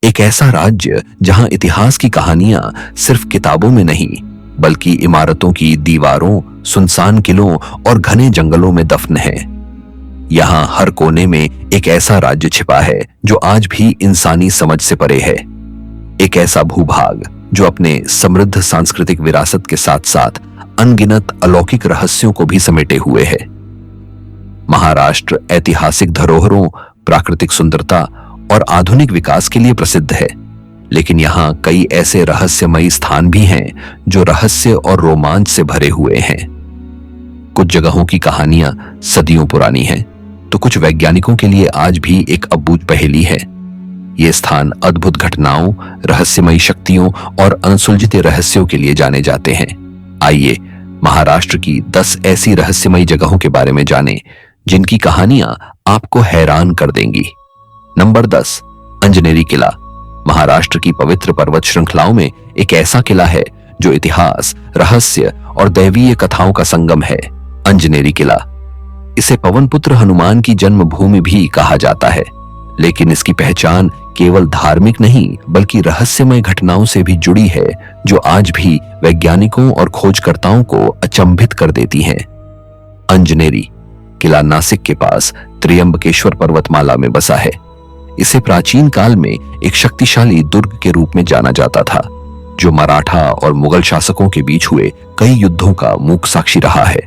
एक ऐसा राज्य जहां इतिहास की कहानियां सिर्फ किताबों में नहीं बल्कि इमारतों की दीवारों, सुनसान किलों और घने जंगलों में दफन है। यहाँ हर कोने में एक ऐसा राज्य छिपा है जो आज भी इंसानी समझ से परे है। एक ऐसा भूभाग जो अपने समृद्ध सांस्कृतिक विरासत के साथ साथ अनगिनत अलौकिक रहस्यों को भी समेटे हुए है। महाराष्ट्र ऐतिहासिक धरोहरों, प्राकृतिक सुंदरता और आधुनिक विकास के लिए प्रसिद्ध है, लेकिन यहाँ कई ऐसे रहस्यमयी स्थान भी हैं जो रहस्य और रोमांच से भरे हुए हैं। कुछ जगहों की कहानियां सदियों पुरानी हैं, तो कुछ वैज्ञानिकों के लिए आज भी एक अबूझ पहेली है। ये स्थान अद्भुत घटनाओं, रहस्यमयी शक्तियों और अनसुलझे रहस्यों के लिए जाने जाते हैं। आइए महाराष्ट्र की 10 ऐसी रहस्यमयी जगहों के बारे में जानें जिनकी कहानियां आपको हैरान कर देंगी। नंबर 10, अंजनेरी किला। महाराष्ट्र की पवित्र पर्वत श्रृंखलाओं में एक ऐसा किला है जो इतिहास, रहस्य और दैवीय कथाओं का संगम है। अंजनेरी किला, इसे पवनपुत्र हनुमान की जन्मभूमि भी कहा जाता है, लेकिन इसकी पहचान केवल धार्मिक नहीं बल्कि रहस्यमय घटनाओं से भी जुड़ी है जो आज भी वैज्ञानिकों और खोजकर्ताओं को अचंभित कर देती हैं। अंजनेरी किला नासिक के पास त्र्यंबकेश्वर पर्वतमाला में बसा है। इसे प्राचीन काल में एक शक्तिशाली दुर्ग के रूप में जाना जाता था, जो मराठा और मुगल शासकों के बीच हुए कई युद्धों का मूक साक्षी रहा है।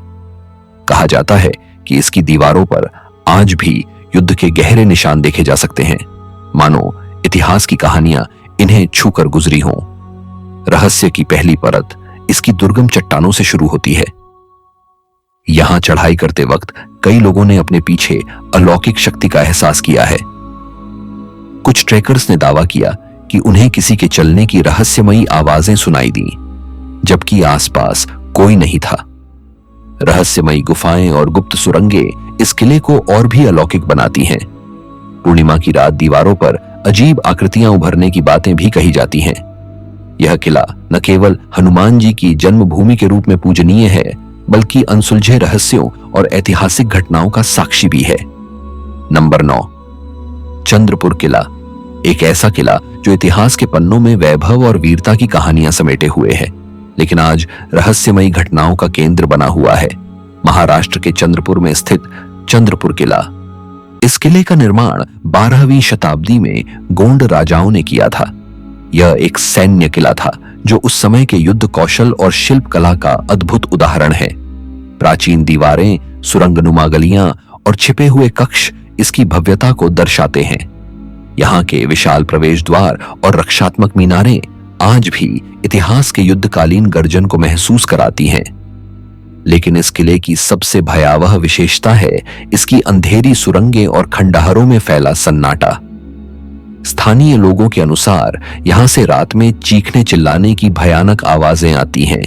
कहा जाता है कि इसकी दीवारों पर आज भी युद्ध के गहरे निशान देखे जा सकते हैं, मानो इतिहास की कहानियां इन्हें छूकर गुजरी हों। रहस्य की पहली परत इसकी दुर्गम चट्टानों से शुरू होती है। यहां चढ़ाई करते वक्त कई लोगों ने अपने पीछे अलौकिक शक्ति का एहसास किया है। कुछ ट्रेकर्स ने दावा किया कि उन्हें किसी के चलने की रहस्यमयी आवाजें सुनाई दी, जबकि आसपास कोई नहीं था। रहस्यमयी गुफाएं और गुप्त सुरंगें इस किले को और भी अलौकिक बनाती हैं। पूर्णिमा की रात दीवारों पर अजीब आकृतियां उभरने की बातें भी कही जाती हैं। यह किला न केवल हनुमान जी की जन्मभूमि के रूप में पूजनीय है, बल्कि अनसुलझे रहस्यों और ऐतिहासिक घटनाओं का साक्षी भी है। नंबर 9, चंद्रपुर किला। एक ऐसा किला जो इतिहास के पन्नों में वैभव और वीरता की कहानियां समेटे हुए है, लेकिन आज रहस्यमयी घटनाओं का केंद्र बना हुआ है। महाराष्ट्र के चंद्रपुर में स्थित चंद्रपुर किला। इस किले का निर्माण 12वीं शताब्दी में गोंड राजाओं ने किया था। यह एक सैन्य किला था जो उस समय के युद्ध कौशल और शिल्प कला का अद्भुत उदाहरण है। प्राचीन दीवारें, सुरंगनुमा गलियां और छिपे हुए कक्ष इसकी भव्यता को दर्शाते हैं। यहाँ के विशाल प्रवेश द्वार और रक्षात्मक मीनारें आज भी इतिहास के युद्धकालीन गर्जन को महसूस कराती हैं। लेकिन इस किले की सबसे भयावह विशेषता है इसकी अंधेरी सुरंगें और खंडहरों में फैला सन्नाटा। स्थानीय लोगों के अनुसार यहां से रात में चीखने चिल्लाने की भयानक आवाजें आती हैं।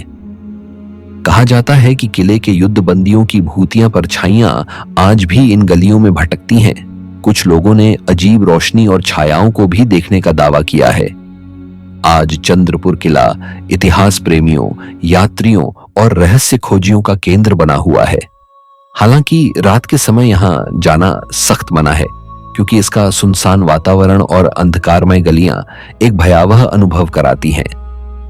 कहा जाता है कि किले के युद्धबंदियों की भूतियां परछाइयां आज भी इन गलियों में भटकती हैं। कुछ लोगों ने अजीब रोशनी और छायाओं को भी देखने का दावा किया है। आज चंद्रपुर किला इतिहास प्रेमियों, यात्रियों और रहस्य खोजियों का केंद्र बना हुआ है। हालांकि रात के समय यहां जाना सख्त मना है, क्योंकि इसका सुनसान वातावरण और अंधकारमय गलियां एक भयावह अनुभव कराती हैं।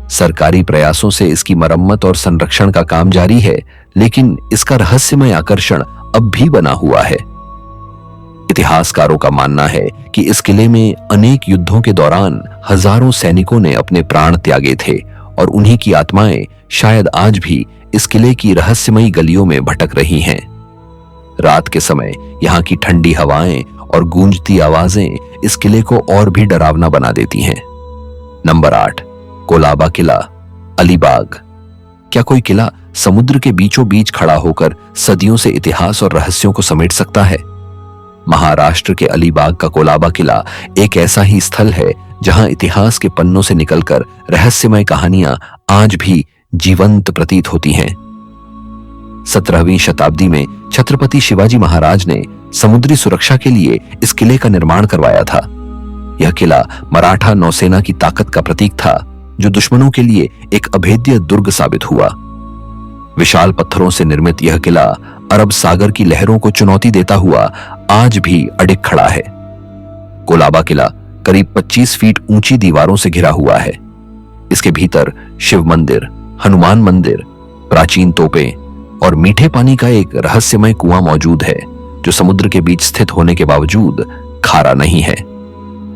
सरकारी प्रयासों से इसकी मरम्मत और संरक्षण का काम जारी है, लेकिन इसका रहस्यमय आकर्षण अब भी बना हुआ है। इतिहासकारों का मानना है कि इस किले में अनेक युद्धों के दौरान हजारों सैनिकों ने अपने प्राण त्यागे थे और उन्हीं की आत्माएं शायद आज भी इस किले की रहस्यमयी गलियों में भटक रही हैं। रात के समय यहाँ की ठंडी हवाएं और गूंजती आवाजें इस किले को और भी डरावना बना देती हैं। नंबर 8, कोलाबा किला, अलीबाग। क्या कोई किला समुद्र के बीचों बीच खड़ा होकर सदियों से इतिहास और रहस्यों को समेट सकता है? महाराष्ट्र के अलीबाग का कोलाबा किला एक ऐसा ही स्थल है जहां इतिहास के पन्नों से निकलकर रहस्यमय कहानियां आज भी जीवंत प्रतीत होती हैं। 17वीं शताब्दी में छत्रपति शिवाजी महाराज ने समुद्री सुरक्षा के लिए इस किले का निर्माण करवाया था। यह किला मराठा नौसेना की ताकत का प्रतीक था, जो दुश्मनों के लिए एक अभेद्य दुर्ग साबित हुआ। विशाल पत्थरों से निर्मित यह किला अरब सागर की लहरों को चुनौती देता हुआ आज भी अडिग खड़ा है। कोलाबा किला करीब 25 फीट ऊंची दीवारों से घिरा हुआ है। इसके भीतर शिव मंदिर, हनुमान मंदिर, प्राचीन तोपें और मीठे पानी का एक रहस्यमय कुआं मौजूद है, जो समुद्र के बीच स्थित होने के बावजूद खारा नहीं है।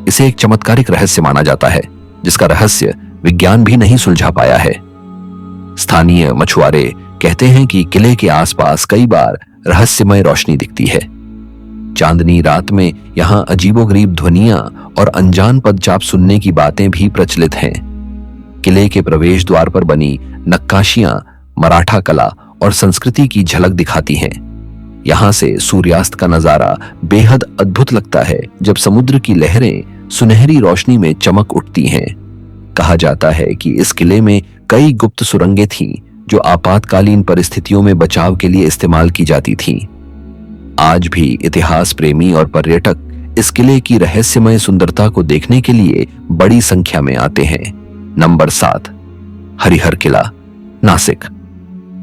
इसे एक चमत्कारिक रहस्य माना जाता है, जिसका रहस्य विज्ञान भी नहीं सुलझा पाया है। स्थानीय मछुआरे कहते हैं कि किले के आसपास कई बार रहस्यमय रोशनी दिखती है। चांदनी रात में यहां अजीबोगरीब ध्वनियां और अनजान पदचाप सुनने की बातें भी प्रचलित हैं। किले के प्रवेश द्वार पर बनी नक्काशियां मराठा कला और संस्कृति की झलक दिखाती हैं। यहां से सूर्यास्त का नजारा बेहद अद्भुत लगता है, जब समुद्र की लहरें सुनहरी रोशनी में चमक उठती हैं। कहा जाता है कि इस किले में कई गुप्त सुरंगें थीं, जो आपातकालीन परिस्थितियों में बचाव के लिए इस्तेमाल की जाती थीं। आज भी इतिहास प्रेमी और पर्यटक इस किले की रहस्यमय सुंदरता को देखने के लिए बड़ी संख्या में आते हैं। नंबर 7, हरिहर किला, नासिक।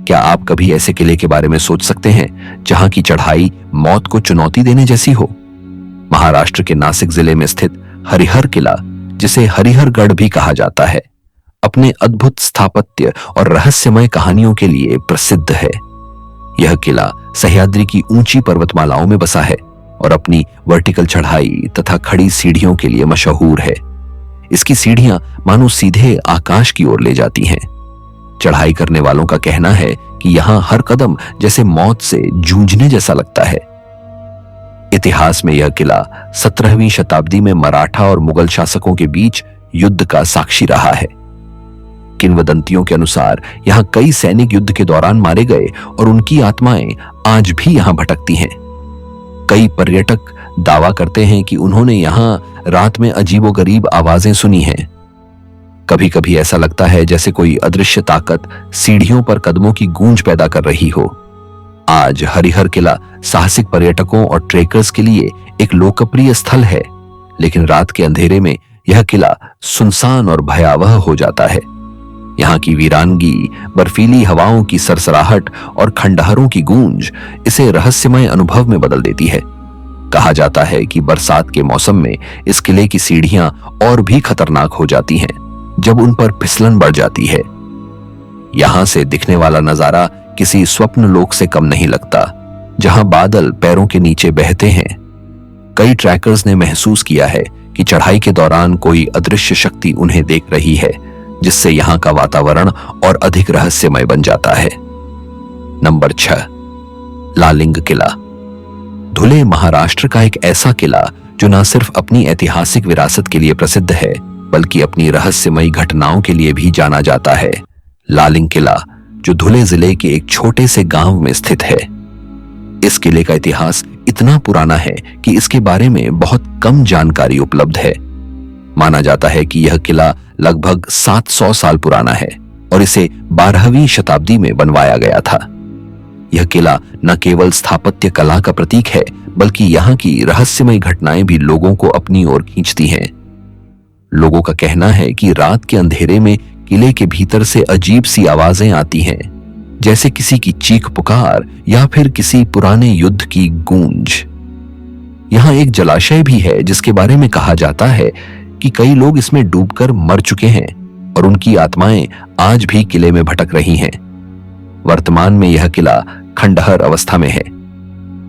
क्या आप कभी ऐसे किले के बारे में सोच सकते हैं जहां की चढ़ाई मौत को चुनौती देने जैसी हो? महाराष्ट्र के नासिक जिले में स्थित हरिहर किला, जिसे हरिहरगढ़ भी कहा जाता है, अपने अद्भुत स्थापत्य और रहस्यमय कहानियों के लिए प्रसिद्ध है। यह किला सह्याद्री की ऊंची पर्वतमालाओं में बसा है और अपनी वर्टिकल चढ़ाई तथा खड़ी सीढ़ियों के लिए मशहूर है। इसकी सीढ़ियां मानो सीधे आकाश की ओर ले जाती हैं। चढ़ाई करने वालों का कहना है कि यहां हर कदम जैसे मौत से जूझने जैसा लगता है। इतिहास में यह किला 17वीं शताब्दी में मराठा और मुगल शासकों के बीच युद्ध का साक्षी रहा है। किंवदंतियों के अनुसार यहां कई सैनिक युद्ध के दौरान मारे गए और उनकी आत्माएं आज भी यहां भटकती हैं। कई पर्यटक दावा करते हैं कि उन्होंने यहां रात में अजीबोगरीब आवाजें सुनी हैं। कभी कभी ऐसा लगता है जैसे कोई अदृश्य ताकत सीढ़ियों पर कदमों की गूंज पैदा कर रही हो। आज हरिहर किला साहसिक पर्यटकों और ट्रेकर्स के लिए एक लोकप्रिय स्थल है, लेकिन रात के अंधेरे में यह किला सुनसान और भयावह हो जाता है। यहाँ की वीरानगी, बर्फीली हवाओं की सरसराहट और खंडहरों की गूंज इसे रहस्यमय अनुभव में बदल देती है। कहा जाता है कि बरसात के मौसम में इस किले की सीढ़ियां और भी खतरनाक हो जाती हैं, जब उन पर फिसलन बढ़ जाती है। यहां से दिखने वाला नजारा किसी स्वप्न लोक से कम नहीं लगता, जहां बादल पैरों के नीचे बहते हैं। कई ट्रैकर्स ने महसूस किया है कि चढ़ाई के दौरान कोई अदृश्य शक्ति उन्हें देख रही है, जिससे यहां का वातावरण और अधिक रहस्यमय बन जाता है। नंबर 6, लालिंग किला। धुले महाराष्ट्र का एक ऐसा किला जो न सिर्फ अपनी ऐतिहासिक विरासत के लिए प्रसिद्ध है, बल्कि अपनी रहस्यमयी घटनाओं के लिए भी जाना जाता है। लालिंग किला, जो धुले जिले के एक छोटे से गांव में स्थित है। इस किले का इतिहास इतना पुराना है कि इसके बारे में बहुत कम जानकारी उपलब्ध है। माना जाता है कि यह किला लगभग 700 साल पुराना है और इसे 12वीं शताब्दी में बनवाया गया था। यह किला न केवल स्थापत्य कला का प्रतीक है, बल्कि यहाँ की रहस्यमय घटनाएं भी लोगों को अपनी ओर खींचती हैं। लोगों का कहना है कि रात के अंधेरे में किले के भीतर से अजीब सी आवाजें आती हैं, जैसे किसी की चीख पुकार या फिर किसी पुराने युद्ध की गूंज। यहाँ एक जलाशय भी है, जिसके बारे में कहा जाता है कि कई लोग इसमें डूबकर मर चुके हैं और उनकी आत्माएं आज भी किले में भटक रही हैं। वर्तमान में यह किला खंडहर अवस्था में है।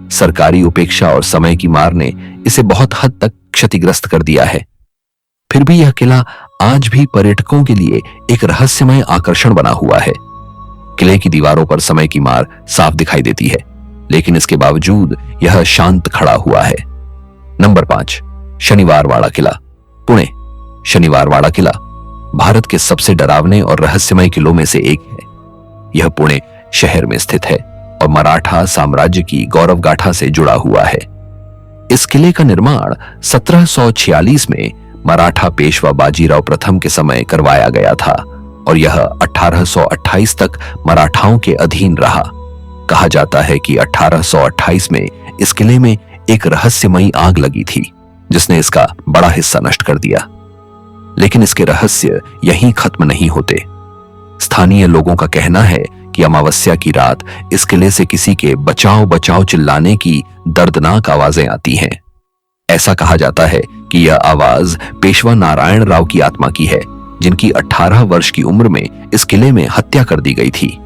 सरकारी उपेक्षा और समय की मार ने इसे बहुत हद तक क्षतिग्रस्त कर दिया है। फिर भी यह किला आज भी पर्यटकों के लिए एक रहस्यमय आकर्षण बना हुआ है। किले की दीवारों पर समय की मार साफ दिखाई देती है, लेकिन इसके बावजूद यह शांत खड़ा हुआ है। नंबर 5, शनिवारवाड़ा किला, पुणे। शनिवारवाड़ा किला भारत के सबसे डरावने और रहस्यमय किलों में से एक है। यह पुणे शहर में स्थित है और मराठा साम्राज्य की गौरव गाथा से जुड़ा हुआ है। इस किले का निर्माण 1746 में मराठा पेशवा बाजीराव प्रथम के समय करवाया गया था और यह 1828 तक मराठाओं के अधीन रहा। कहा जाता है कि 1828 में इस किले में एक रहस्यमयी आग लगी थी, जिसने इसका बड़ा हिस्सा नष्ट कर दिया। लेकिन इसके रहस्य यहीं खत्म नहीं होते। स्थानीय लोगों का कहना है कि अमावस्या की रात इस किले से किसी के बचाओ बचाओ चिल्लाने की दर्दनाक आवाजें आती हैं। ऐसा कहा जाता है कि यह आवाज पेशवा नारायण राव की आत्मा की है, जिनकी 18 वर्ष की उम्र में इस किले में हत्या कर दी गई थी।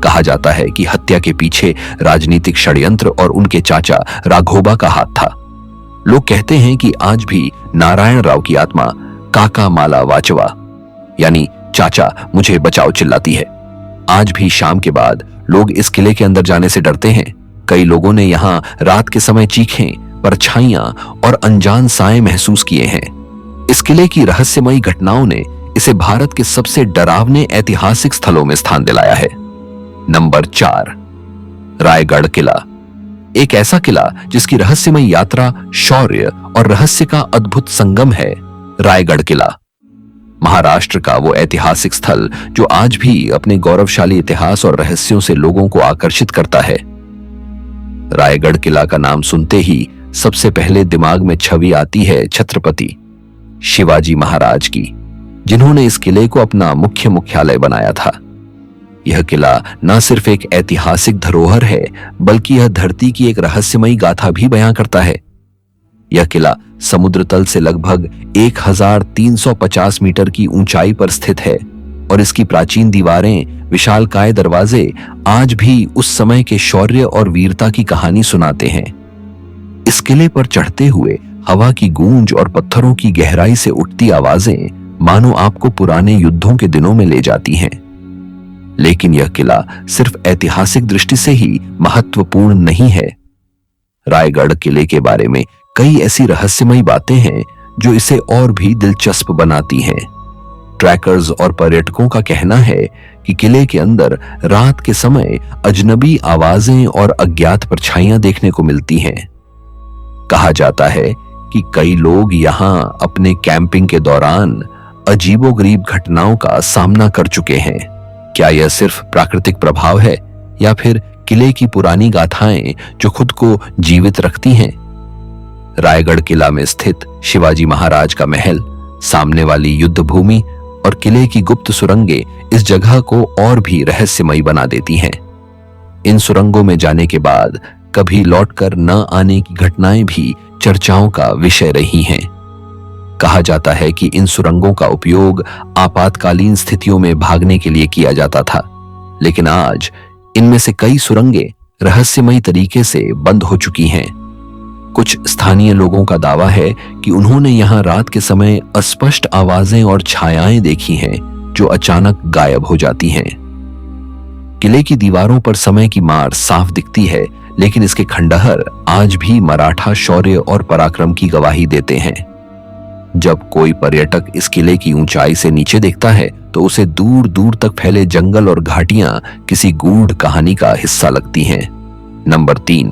कहा जाता है कि हत्या के पीछे राजनीतिक षड्यंत्र और उनके चाचा राघोबा का हाथ था। लोग कहते हैं कि आज भी नारायण राव की आत्मा काका माला वाचवा यानी चाचा मुझे बचाओ चिल्लाती है। आज भी शाम के बाद लोग इस किले के अंदर जाने से डरते हैं। कई लोगों ने यहाँ रात के समय चीखें, परछाइयां और अनजान साए महसूस किए हैं। इस किले की रहस्यमयी घटनाओं ने इसे भारत के सबसे डरावने ऐतिहासिक स्थलों में स्थान दिलाया है। नंबर 4, रायगढ़ किला। एक ऐसा किला जिसकी रहस्यमयी यात्रा शौर्य और रहस्य का अद्भुत संगम है। रायगढ़ किला महाराष्ट्र का वो ऐतिहासिक स्थल जो आज भी अपने गौरवशाली इतिहास और रहस्यों से लोगों को आकर्षित करता है। रायगढ़ किला का नाम सुनते ही सबसे पहले दिमाग में छवि आती है छत्रपति शिवाजी महाराज की, जिन्होंने इस किले को अपना मुख्यालय बनाया था। यह किला न सिर्फ एक ऐतिहासिक धरोहर है, बल्कि यह धरती की एक रहस्यमयी गाथा भी बयां करता है। यह किला समुद्र तल से लगभग 1350 मीटर की ऊंचाई पर स्थित है और इसकी प्राचीन दीवारें, विशालकाय दरवाजे आज भी उस समय के शौर्य और वीरता की कहानी सुनाते हैं। इस किले पर चढ़ते हुए हवा की गूंज और पत्थरों की गहराई से उठती आवाजें मानो आपको पुराने युद्धों के दिनों में ले जाती हैं। लेकिन यह किला सिर्फ ऐतिहासिक दृष्टि से ही महत्वपूर्ण नहीं है। रायगढ़ किले के बारे में कई ऐसी रहस्यमयी बातें हैं जो इसे और भी दिलचस्प बनाती हैं। ट्रैकर्स और पर्यटकों का कहना है कि किले के अंदर रात के समय अजनबी आवाजें और अज्ञात परछाइयां देखने को मिलती हैं। कहा जाता है कि कई लोग यहां अपने कैंपिंग के दौरान अजीबोगरीब घटनाओं का सामना कर चुके हैं। क्या यह सिर्फ प्राकृतिक प्रभाव है या फिर किले की पुरानी गाथाएं जो खुद को जीवित रखती हैं? रायगढ़ किला में स्थित शिवाजी महाराज का महल, सामने वाली युद्ध भूमि और किले की गुप्त सुरंगें इस जगह को और भी रहस्यमयी बना देती हैं। इन सुरंगों में जाने के बाद कभी लौटकर न आने की घटनाएं भी चर्चाओं का विषय रही हैं। कहा जाता है कि इन सुरंगों का उपयोग आपातकालीन स्थितियों में भागने के लिए किया जाता था, लेकिन आज इनमें से कई सुरंगें रहस्यमयी तरीके से बंद हो चुकी हैं। कुछ स्थानीय लोगों का दावा है कि उन्होंने यहां रात के समय अस्पष्ट आवाजें और छायाएं देखी हैं जो अचानक गायब हो जाती हैं। किले की दीवारों पर समय की मार साफ दिखती है, लेकिन इसके खंडहर आज भी मराठा शौर्य और पराक्रम की गवाही देते हैं। जब कोई पर्यटक इस किले की ऊंचाई से नीचे देखता है तो उसे दूर दूर तक फैले जंगल और घाटियां किसी गूढ़ कहानी का हिस्सा लगती हैं। नंबर 3,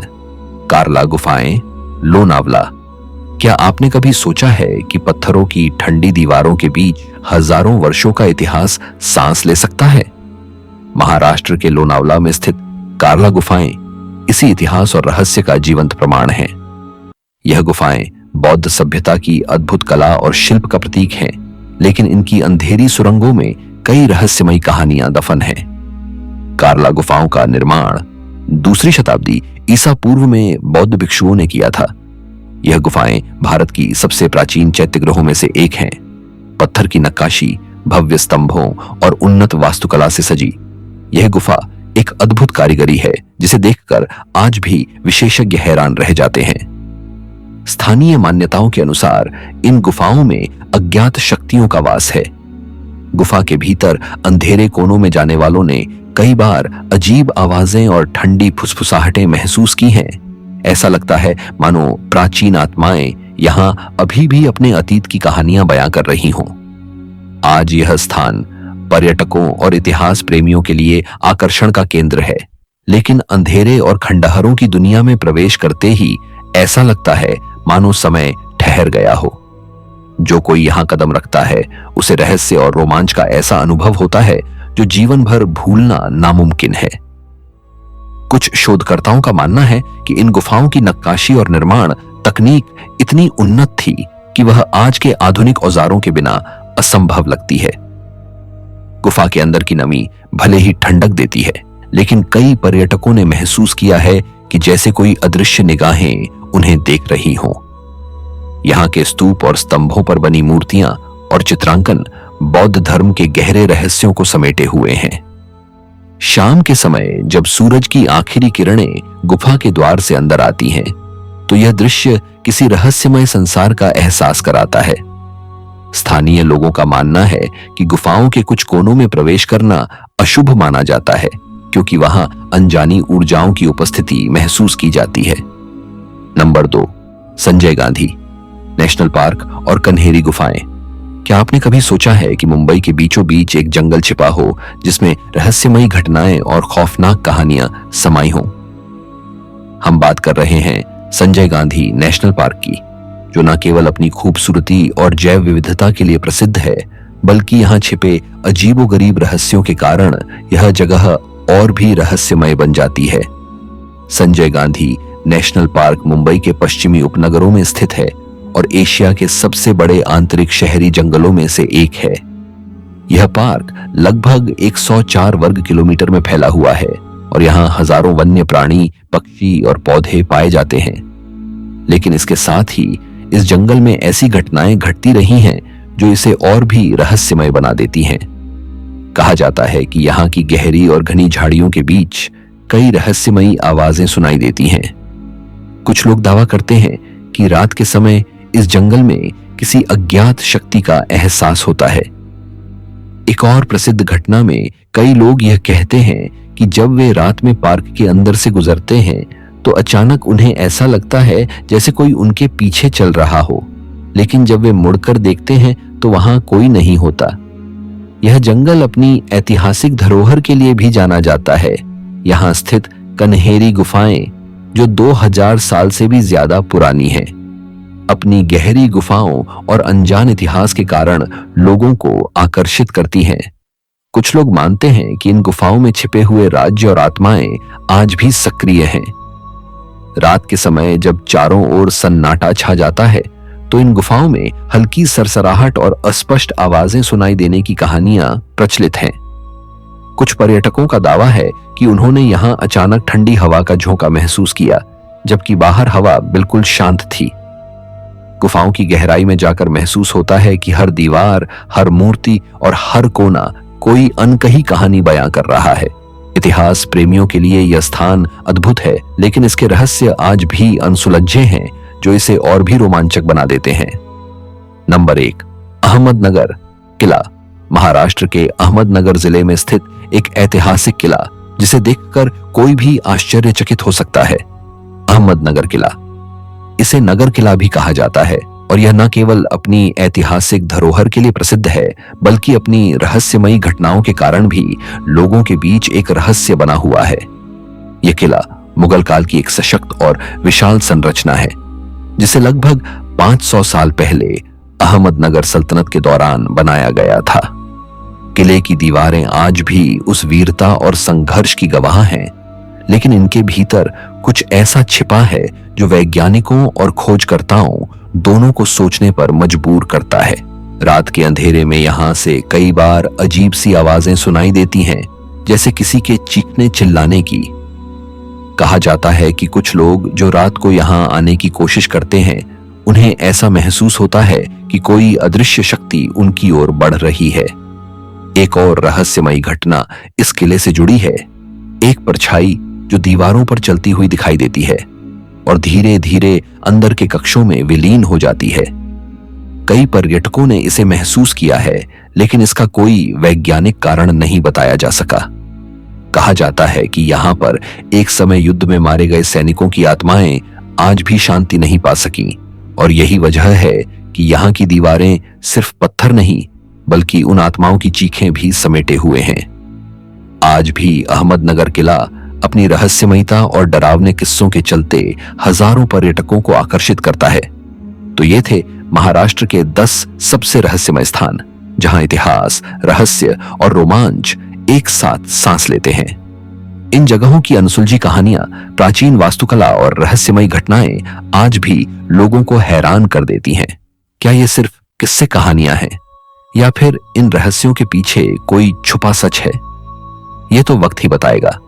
कार्ला गुफाएं, लोनावला। क्या आपने कभी सोचा है कि पत्थरों की ठंडी दीवारों के बीच हजारों वर्षों का इतिहास सांस ले सकता है? महाराष्ट्र के लोनावला में स्थित कार्ला गुफाएं इसी इतिहास और रहस्य का जीवंत प्रमाण हैं। यह गुफाएं बौद्ध सभ्यता की अद्भुत कला और शिल्प का प्रतीक हैं, लेकिन इनकी अंधेरी सुरंगों में कई रहस्यमयी कहानियां दफन हैं। कार्ला गुफाओं का निर्माण 2री शताब्दी ईसा पूर्व में बौद्ध भिक्षुओं ने किया था। यह गुफाएं भारत की सबसे प्राचीन चैत्यगृहों में से एक हैं। पत्थर की नक्काशी, भव्य स्तंभों और उन्नत वास्तुकला से सजी यह गुफा एक अद्भुत कारीगरी है जिसे देखकर आज भी विशेषज्ञ हैरान रह जाते हैं। स्थानीय मान्यताओं के अनुसार इन गुफाओं में अज्ञात शक्तियों का वास है। गुफा के भीतर अंधेरे कोनों में जाने वालों ने कई बार अजीब आवाजें और ठंडी फुसफुसाहटें महसूस की हैं। ऐसा लगता है मानो प्राचीन आत्माएं यहां अभी भी अपने अतीत की कहानियां बयां कर रही हों। आज यह स्थान पर्यटकों और इतिहास प्रेमियों के लिए आकर्षण का केंद्र है, लेकिन अंधेरे और खंडहरों की दुनिया में प्रवेश करते ही ऐसा लगता है मानो समय ठहर गया हो। जो कोई यहां कदम रखता है उसे रहस्य और रोमांच का ऐसा अनुभव होता है जो जीवन भर भूलना नामुमकिन है। कुछ शोधकर्ताओं का मानना है कि इन गुफाओं की नक्काशी और निर्माण तकनीक इतनी उन्नत थी कि वह आज के आधुनिक औजारों के बिना असंभव लगती है। गुफा के अंदर की नमी भले ही ठंडक देती है, लेकिन कई पर्यटकों ने महसूस किया है कि जैसे कोई अदृश्य निगाहें उन्हें देख रही हों। यहाँ के स्तूप और स्तंभों पर बनी मूर्तियां और चित्रांकन बौद्ध धर्म के गहरे रहस्यों को समेटे हुए हैं। शाम के समय जब सूरज की आखिरी किरणें गुफा के द्वार से अंदर आती हैं, तो यह दृश्य किसी रहस्यमय संसार का एहसास कराता है। स्थानीय लोगों का मानना है कि गुफाओं के कुछ कोनों में प्रवेश करना अशुभ माना जाता है, क्योंकि वहां अनजानी ऊर्जाओं की उपस्थिति महसूस की जाती है। Number 2, Sanjay Gandhi national park और कन्हेरी गुफाएं। क्या आपने कभी सोचा है कि मुंबई के बीचों बीच एक जंगल छिपा हो जिसमें रहस्यमयी घटनाएं और खौफनाक कहानियां समाई हों? हम बात कर रहे हैं संजय गांधी नेशनल पार्क की, जो न केवल अपनी खूबसूरती और जैव विविधता के लिए प्रसिद्ध है, बल्कि यहाँ छिपे अजीबोगरीब रहस्यों के कारण यह जगह और भी रहस्यमय बन जाती है। संजय गांधी नेशनल पार्क मुंबई के पश्चिमी उपनगरों में स्थित है और एशिया के सबसे बड़े आंतरिक शहरी जंगलों में से एक है। यह पार्क लगभग 104 वर्ग किलोमीटर में फैला हुआ है और यहाँ हजारों वन्य प्राणी, पक्षी और पौधे पाए जाते हैं। लेकिन इसके साथ ही इस जंगल में ऐसी घटनाएं घटती रही हैं जो इसे और भी रहस्यमय बना देती हैं। कहा जाता है कि यहाँ की गहरी और घनी झाड़ियों के बीच कई रहस्यमयी आवाजें सुनाई देती हैं। कुछ लोग दावा करते हैं कि रात के समय इस जंगल में किसी अज्ञात शक्ति का एहसास होता है। एक और प्रसिद्ध घटना में कई लोग यह कहते हैं कि जब वे रात में पार्क के अंदर से गुजरते हैं तो अचानक उन्हें ऐसा लगता है जैसे कोई उनके पीछे चल रहा हो, लेकिन जब वे मुड़कर देखते हैं तो वहां कोई नहीं होता। यह जंगल अपनी ऐतिहासिक धरोहर के लिए भी जाना जाता है। यहाँ स्थित कन्हेरी गुफाएं, जो 2000 साल से भी ज्यादा पुरानी हैं, अपनी गहरी गुफाओं और अनजान इतिहास के कारण लोगों को आकर्षित करती हैं। कुछ लोग मानते हैं कि इन गुफाओं में छिपे हुए राज्य और आत्माएं आज भी सक्रिय हैं। रात के समय जब चारों ओर सन्नाटा छा जाता है तो इन गुफाओं में हल्की सरसराहट और अस्पष्ट आवाजें सुनाई देने की कहानियां प्रचलित हैं। कुछ पर्यटकों का दावा है कि उन्होंने यहां अचानक ठंडी हवा का झोंका महसूस किया, जबकि बाहर हवा बिल्कुल शांत थी। गुफाओं की गहराई में जाकर महसूस होता है कि हर दीवार, हर मूर्ति और हर कोना कोई अनकही कहानी बयां कर रहा है। इतिहास प्रेमियों के लिए यह स्थान अद्भुत है, लेकिन इसके रहस्य आज भी अनसुलझे हैं, जो इसे और भी रोमांचक बना देते हैं। नंबर 1, अहमदनगर किला। महाराष्ट्र के अहमदनगर जिले में स्थित एक ऐतिहासिक किला जिसे देखकर कोई भी आश्चर्यचकित हो सकता है। अहमदनगर किला, इसे नगर किला भी कहा जाता है, और यह न केवल अपनी ऐतिहासिक धरोहर के लिए प्रसिद्ध है, बल्कि अपनी रहस्यमयी घटनाओं के कारण भी लोगों के बीच एक रहस्य बना हुआ है। यह किला मुगल काल की एक सशक्त और विशाल संरचना है, जिसे लगभग 500 साल पहले अहमदनगर सल्तनत के दौरान बनाया गया था। किले की दीवारें आज भी उस वीरता और संघर्ष की गवाह हैं, लेकिन इनके भीतर कुछ ऐसा छिपा है जो वैज्ञानिकों और खोजकर्ताओं दोनों को सोचने पर मजबूर करता है। रात के अंधेरे में यहां से कई बार अजीब सी आवाजें सुनाई देती हैं, जैसे किसी के चीखने चिल्लाने की। कहा जाता है कि कुछ लोग जो रात को यहां आने की कोशिश करते हैं, उन्हें ऐसा महसूस होता है कि कोई अदृश्य शक्ति उनकी ओर बढ़ रही है। एक और रहस्यमयी घटना इस किले से जुड़ी है। एक परछाई जो दीवारों पर चलती हुई दिखाई देती है और धीरे धीरे अंदर के कक्षों में विलीन हो जाती है। कई पर्यटकों ने इसे महसूस किया है, लेकिन इसका कोई वैज्ञानिक कारण नहीं बताया जा सका। कहा जाता है कि यहाँ पर एक समय युद्ध में मारे गए सैनिकों की आत्माएं आज भी शांति नहीं पा सकी, और यही वजह है कि यहाँ की दीवारें सिर्फ पत्थर नहीं, बल्कि उन आत्माओं की चीखें भी समेटे हुए हैं। आज भी अहमदनगर किला अपनी रहस्यमयता और डरावने किस्सों के चलते हजारों पर्यटकों को आकर्षित करता है। तो ये थे महाराष्ट्र के 10 सबसे रहस्यमय स्थान, जहां इतिहास, रहस्य और रोमांच एक साथ सांस लेते हैं। इन जगहों की अनसुलझी कहानियां, प्राचीन वास्तुकला और रहस्यमयी घटनाएं आज भी लोगों को हैरान कर देती हैं। क्या ये सिर्फ किस्से कहानियां हैं, या फिर इन रहस्यों के पीछे कोई छुपा सच है? ये तो वक्त ही बताएगा।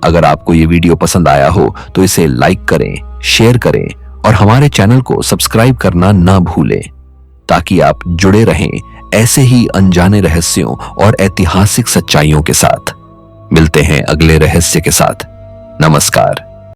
अगर आपको ये वीडियो पसंद आया हो तो इसे लाइक करें, शेयर करें और हमारे चैनल को सब्सक्राइब करना ना भूलें ताकि आप जुड़े रहें ऐसे ही अनजाने रहस्यों और ऐतिहासिक सच्चाइयों के साथ। मिलते हैं अगले रहस्य के साथ। नमस्कार।